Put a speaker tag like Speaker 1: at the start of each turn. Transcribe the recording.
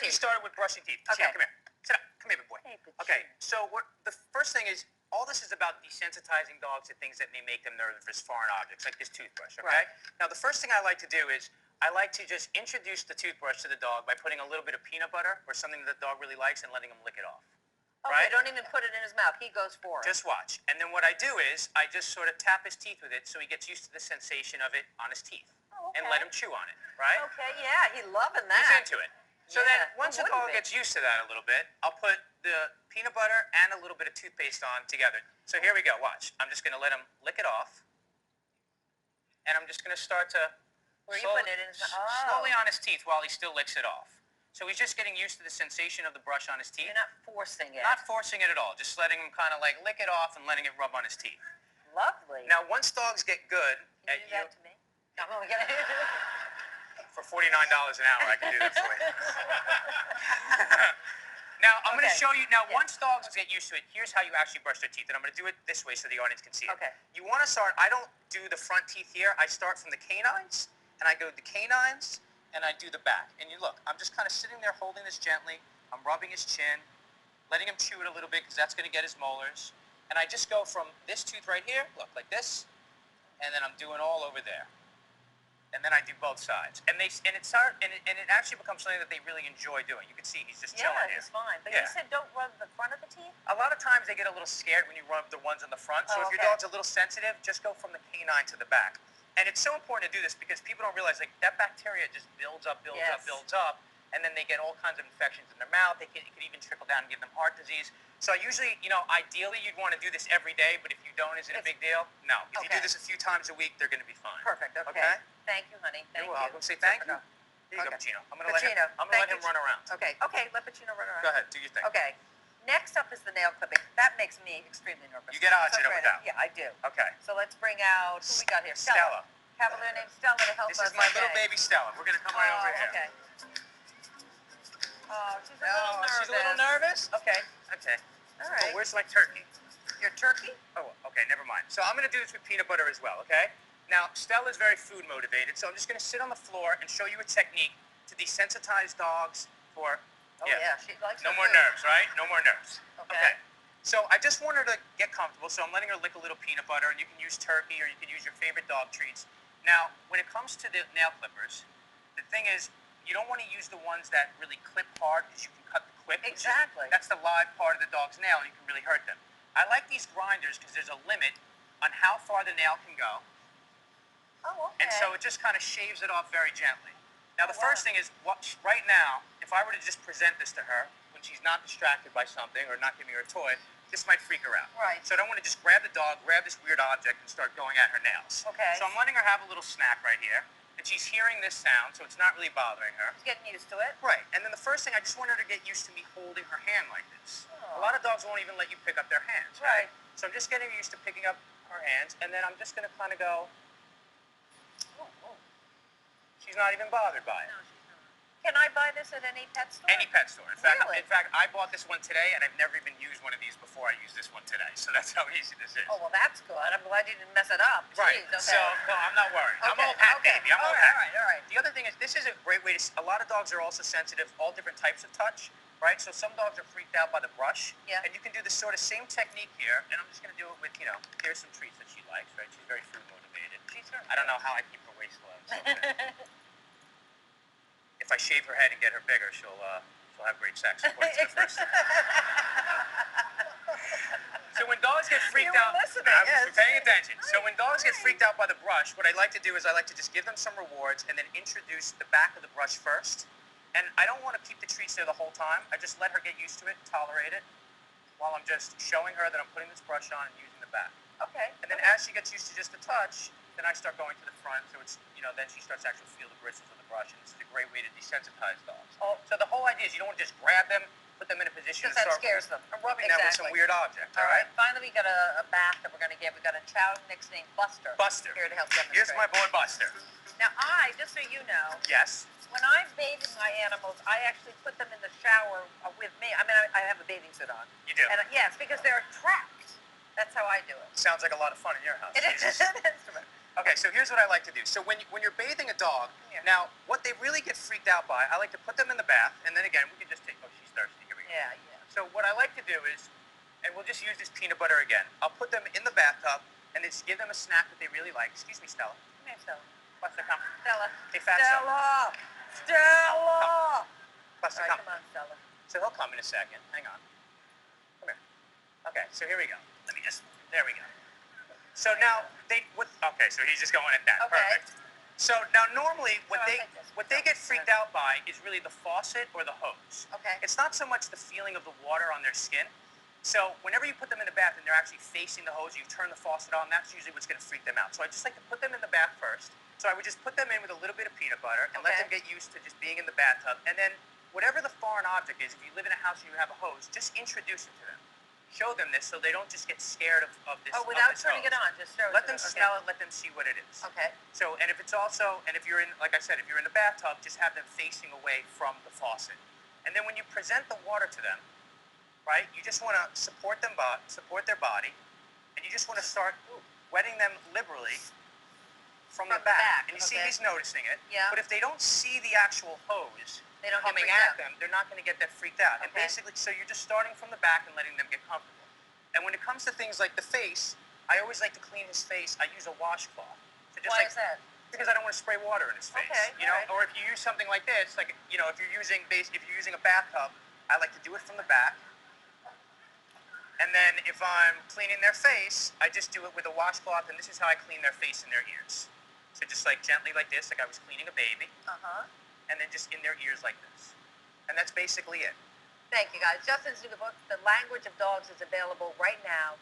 Speaker 1: get you started with brushing teeth.
Speaker 2: Okay.
Speaker 1: Come here. Sit up. Come here, big boy.
Speaker 2: Hey,
Speaker 1: Okay, so the first thing is, all this is about desensitizing dogs to things that may make them nervous, foreign objects, like this toothbrush, okay?
Speaker 2: Right.
Speaker 1: Now, the first thing I like to do is, I like to just introduce the toothbrush to the dog by putting a little bit of peanut butter or something that the dog really likes and letting him lick it off.
Speaker 2: Okay,
Speaker 1: Right?
Speaker 2: don't even put it in his mouth. He goes for it.
Speaker 1: Just watch. And then what I do is, I just sort of tap his teeth with it so he gets used to the sensation of it on his teeth.
Speaker 2: Oh, okay.
Speaker 1: And let him chew on it, right?
Speaker 2: Okay, yeah, he's loving that.
Speaker 1: He's into it. So
Speaker 2: Yeah,
Speaker 1: then,
Speaker 2: who
Speaker 1: once the
Speaker 2: wouldn't
Speaker 1: dog
Speaker 2: be?
Speaker 1: gets used to that a little bit, I'll put the peanut butter and a little bit of toothpaste on together. So here we go, watch. I'm just going to let him lick it off. And I'm just going to start to
Speaker 2: Where are you putting it in his mouth? Oh.
Speaker 1: slowly on his teeth while he still licks it off. So he's just getting used to the sensation of the brush on his teeth.
Speaker 2: You're not forcing it.
Speaker 1: Not forcing it at all, just letting him kind of like lick it off and letting it rub on his teeth.
Speaker 2: Lovely.
Speaker 1: Now, once dogs get good
Speaker 2: Can
Speaker 1: at
Speaker 2: you do that to me? No, I'm gonna
Speaker 1: for $49 an hour, I can do that for you. Now, I'm going to
Speaker 2: Okay.
Speaker 1: show you. Now,
Speaker 2: Yeah.
Speaker 1: once dogs get used to it, here's how you actually brush their teeth. And I'm going to do it this way so the audience can see it.
Speaker 2: Okay.
Speaker 1: You want to start, I don't do the front teeth here. I start from the canines, and I go the canines, and I do the back. And you look, I'm just kind of sitting there holding this gently. I'm rubbing his chin, letting him chew it a little bit because that's going to get his molars. And I just go from this tooth right here, look, like this, and then I'm doing all over there. And then I do both sides, and it actually becomes something that they really enjoy doing. You can see he's just chilling here.
Speaker 2: he's fine. But
Speaker 1: Yeah.
Speaker 2: you said don't rub the front of the teeth?
Speaker 1: A lot of times they get a little scared when you rub the ones on the front. So
Speaker 2: Oh,
Speaker 1: if your
Speaker 2: okay.
Speaker 1: dog's a little sensitive, just go from the canine to the back. And it's so important to do this because people don't realize like that bacteria just builds up,
Speaker 2: Yes.
Speaker 1: builds up, and then they get all kinds of infections in their mouth. It could even trickle down and give them heart disease. So usually, ideally you'd want to do this every day, but if you don't, is it a big deal? No. If you do
Speaker 2: Okay.
Speaker 1: this a few times a week, they're going to be fine.
Speaker 2: Perfect. Okay.
Speaker 1: Okay?
Speaker 2: Thank you, honey. Thank
Speaker 1: You're
Speaker 2: you.
Speaker 1: welcome. Say thank you.
Speaker 2: Super.
Speaker 1: Here you go,
Speaker 2: Okay.
Speaker 1: Pacino. I'm going to let him
Speaker 2: thank you.
Speaker 1: run around.
Speaker 2: Okay. Okay. Let Pacino run around.
Speaker 1: Go ahead. Do your thing.
Speaker 2: Okay. Next up is the nail clipping. That makes me extremely nervous.
Speaker 1: You get agita
Speaker 2: So
Speaker 1: with
Speaker 2: great.
Speaker 1: that.
Speaker 2: Yeah, I do.
Speaker 1: Okay.
Speaker 2: So let's bring out who we got here.
Speaker 1: Stella.
Speaker 2: Cavalier named Stella to help
Speaker 1: This
Speaker 2: us.
Speaker 1: is my little
Speaker 2: Okay.
Speaker 1: baby Stella. We're going to come right over here.
Speaker 2: Okay. Oh, she's a
Speaker 1: Oh,
Speaker 2: little nervous.
Speaker 1: she's a little nervous? Okay. Okay.
Speaker 2: All
Speaker 1: Oh,
Speaker 2: right.
Speaker 1: where's my turkey?
Speaker 2: Your turkey?
Speaker 1: Oh, okay, never mind. So I'm going to do this with peanut butter as well, okay? Now, Stella's very food motivated, so I'm just going to sit on the floor and show you a technique to desensitize dogs for...
Speaker 2: Oh, yeah. She likes
Speaker 1: No
Speaker 2: her
Speaker 1: more
Speaker 2: food.
Speaker 1: nerves, right? No more nerves.
Speaker 2: Okay.
Speaker 1: So I just want her to get comfortable, so I'm letting her lick a little peanut butter, and you can use turkey or you can use your favorite dog treats. Now, when it comes to the nail clippers, the thing is, you don't want to use the ones that really clip hard because you can cut the quick.
Speaker 2: Exactly.
Speaker 1: That's the live part of the dog's nail, and you can really hurt them. I like these grinders because there's a limit on how far the nail can go,
Speaker 2: Oh, okay.
Speaker 1: and so it just kind of shaves it off very gently. Now, the
Speaker 2: Oh, wow.
Speaker 1: first thing is, right now, if I were to just present this to her, when she's not distracted by something or not giving her a toy, this might freak her out.
Speaker 2: Right.
Speaker 1: So I don't want to just grab the dog, grab this weird object, and start going at her nails.
Speaker 2: Okay.
Speaker 1: So I'm letting her have a little snack right here, and she's hearing this sound, so it's not really bothering her.
Speaker 2: She's getting used to it.
Speaker 1: Right. And then the first thing, I just want her to get used to me holding her hand like this.
Speaker 2: Oh.
Speaker 1: A lot of dogs won't even let you pick up their hands,
Speaker 2: Right.
Speaker 1: right? So I'm just getting her used to picking up her hands, and then I'm just going to kind of go,
Speaker 2: Oh, oh.
Speaker 1: she's not even bothered by it.
Speaker 2: No, she's not. Can I buy this at any pet store?
Speaker 1: Any pet store. In fact,
Speaker 2: Really?
Speaker 1: I bought this one today, and I've never even used one of these before I used this one today. So that's how easy this is.
Speaker 2: Oh, well, that's good. I'm glad you didn't mess it up.
Speaker 1: Right.
Speaker 2: Jeez, okay.
Speaker 1: So, no, I'm not worried. I'm
Speaker 2: Okay,
Speaker 1: old hat,
Speaker 2: okay.
Speaker 1: baby. I'm
Speaker 2: All
Speaker 1: old
Speaker 2: right,
Speaker 1: hat.
Speaker 2: all right.
Speaker 1: The other thing is, this is a great way to... A lot of dogs are also sensitive, all different types of touch, right? So some dogs are freaked out by the brush.
Speaker 2: Yeah.
Speaker 1: And you can do the sort of same technique here, and I'm just going to do it with, here's some treats that she likes, right? She's very food motivated. I don't know how I keep her waist low. So if I shave her head and get her bigger, she'll have great sex, according to the first. So when dogs get freaked
Speaker 2: You were
Speaker 1: out,
Speaker 2: listening,
Speaker 1: I
Speaker 2: yes.
Speaker 1: was paying attention. So when dogs get
Speaker 2: Right.
Speaker 1: freaked out by the brush, what I like to do is I like to just give them some rewards and then introduce the back of the brush first. And I don't want to keep the treats there the whole time. I just let her get used to it, tolerate it, while I'm just showing her that I'm putting this brush on and using the back.
Speaker 2: Okay.
Speaker 1: And then as she gets used to just the touch, then I start going to the front, so it's, then she starts to actually feel the bristles of the brush, and this is a great way to desensitize dogs.
Speaker 2: Oh.
Speaker 1: So the whole idea is you don't want to just grab them, put them in a position
Speaker 2: Because
Speaker 1: to
Speaker 2: that
Speaker 1: start
Speaker 2: scares them.
Speaker 1: rubbing them with some
Speaker 2: Exactly.
Speaker 1: weird object,
Speaker 2: All right. Finally, we got a bath that we're going to give. We got a chow mix named Buster.
Speaker 1: Buster.
Speaker 2: Here to help demonstrate.
Speaker 1: Here's my boy Buster.
Speaker 2: Now, just so you know,
Speaker 1: Yes.
Speaker 2: when I'm bathing my animals, I actually put them in the shower with me. I mean, I have a bathing suit on.
Speaker 1: You do?
Speaker 2: And yes, because they're trapped. That's how I do it.
Speaker 1: Sounds like a lot of fun in your house.
Speaker 2: It is
Speaker 1: Jesus.
Speaker 2: an instrument.
Speaker 1: Okay, so here's what I like to do. So when you're bathing a dog,
Speaker 2: Yeah.
Speaker 1: now what they really get freaked out by, I like to put them in the bath, and then again we can just take. Oh, she's thirsty. Here we go.
Speaker 2: Yeah, yeah.
Speaker 1: So what I like to do is, and we'll just use this peanut butter again. I'll put them in the bathtub and just give them a snack that they really like. Excuse me, Stella.
Speaker 2: Come here, Stella.
Speaker 1: Buster, come.
Speaker 2: Stella.
Speaker 1: Hey, Fatso.
Speaker 2: Stella. Stella.
Speaker 1: Buster,
Speaker 2: All right,
Speaker 1: come.
Speaker 2: come on, Stella.
Speaker 1: So he'll come in a second. Hang on. Come here. Okay, so here we go. Let me just. There we go. So now okay, so he's just going at that.
Speaker 2: Okay.
Speaker 1: Perfect. So now normally what
Speaker 2: So
Speaker 1: they
Speaker 2: like this.
Speaker 1: what they get freaked out by is really the faucet or the hose.
Speaker 2: Okay.
Speaker 1: It's not so much the feeling of the water on their skin. So whenever you put them in the bath and they're actually facing the hose, you turn the faucet on, that's usually what's going to freak them out. So I just like to put them in the bath first. So I would just put them in with a little bit of peanut butter and let them get used to just being in the bathtub. And then whatever the foreign object is, if you live in a house and you have a hose, just introduce it to them. Show them this so they don't just get scared of this.
Speaker 2: Oh, without
Speaker 1: of this
Speaker 2: turning
Speaker 1: hose.
Speaker 2: it on, just throw it.
Speaker 1: Let
Speaker 2: to
Speaker 1: them smell it. Let them see what it is.
Speaker 2: Okay.
Speaker 1: So, and if it's also, and if you're in, like I said, if you're in the bathtub, just have them facing away from the faucet. And then when you present the water to them, right, you just want to support their body, and you just want to start wetting them liberally from the back. And you see he's noticing it.
Speaker 2: Yeah.
Speaker 1: But if they don't see the actual hose
Speaker 2: They don't get
Speaker 1: coming
Speaker 2: freaked
Speaker 1: at
Speaker 2: out.
Speaker 1: them, they're not going to get that freaked out. And
Speaker 2: Okay.
Speaker 1: basically, so you're just starting from the back and letting them get comfortable. And when it comes to things like the face, I always like to clean his face. I use a washcloth. So just
Speaker 2: Why
Speaker 1: like,
Speaker 2: is that?
Speaker 1: Because I don't want to spray water in his face.
Speaker 2: Okay,
Speaker 1: You know,
Speaker 2: alright.
Speaker 1: or if you use something like this, like if you're using a bathtub, I like to do it from the back. And then if I'm cleaning their face, I just do it with a washcloth, and this is how I clean their face and their ears. So just like gently like this, like I was cleaning a baby, and then just in their ears like this. And that's basically it.
Speaker 2: Thank you, guys. Justin's new book, The Language of Dogs, is available right now